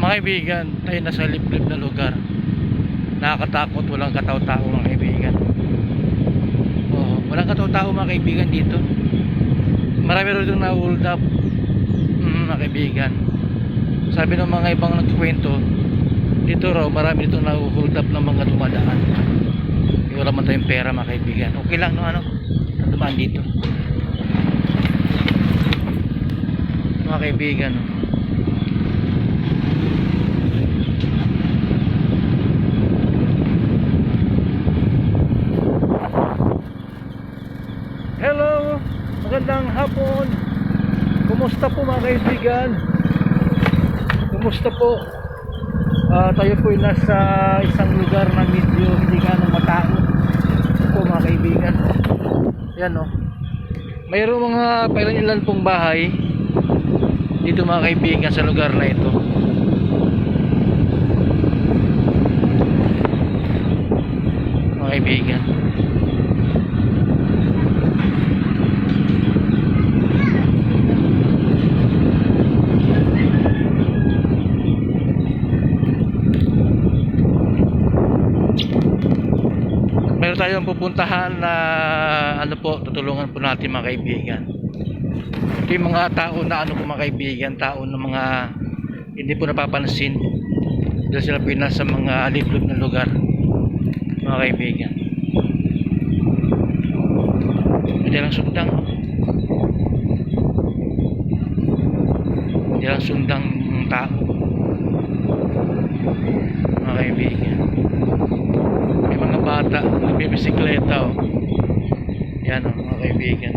Mga kaibigan, tayo nasa liblib na lugar. Nakakatakot, walang katao-tao mga kaibigan. Walang katao-tao mga kaibigan dito. Marami rin itong na-hold up mga kaibigan. Sabi ng mga ibang nagkwento, dito raw marami itong na-hold up ng mga dumadaan. Wala man tayong pera mga kaibigan. Okay lang no, ano dumaan dito mga kaibigan. Hello, magandang hapon. Kumusta po mga kaibigan? Kumusta po? Tayo po ay nasa isang lugar na medyo hindi ganong matao po mga kaibigan. Yan o, mayroong mga ilan pong bahay dito mga kaibigan sa lugar na ito. Mga kaibigan, meron tayong pupuntahan na tutulungan po natin mga kaibigan. Ito yung mga tao na po mga kaibigan, tao na mga hindi po napapansin dahil sila po nasa mga liblib na lugar mga kaibigan. Hindi lang sundang tao mga kaibigan. May mga bata nagbibisikleta yan mga kaibigan,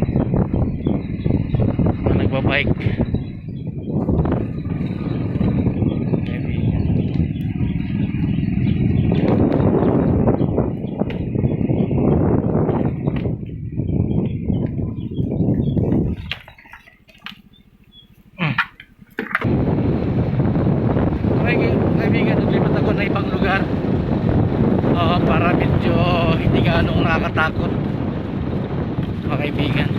mga nagbabike kaibigan. Kaibigan, naglipat ako na ibang lugar para medyo hindi gaano nakakatakot mga kaibigan.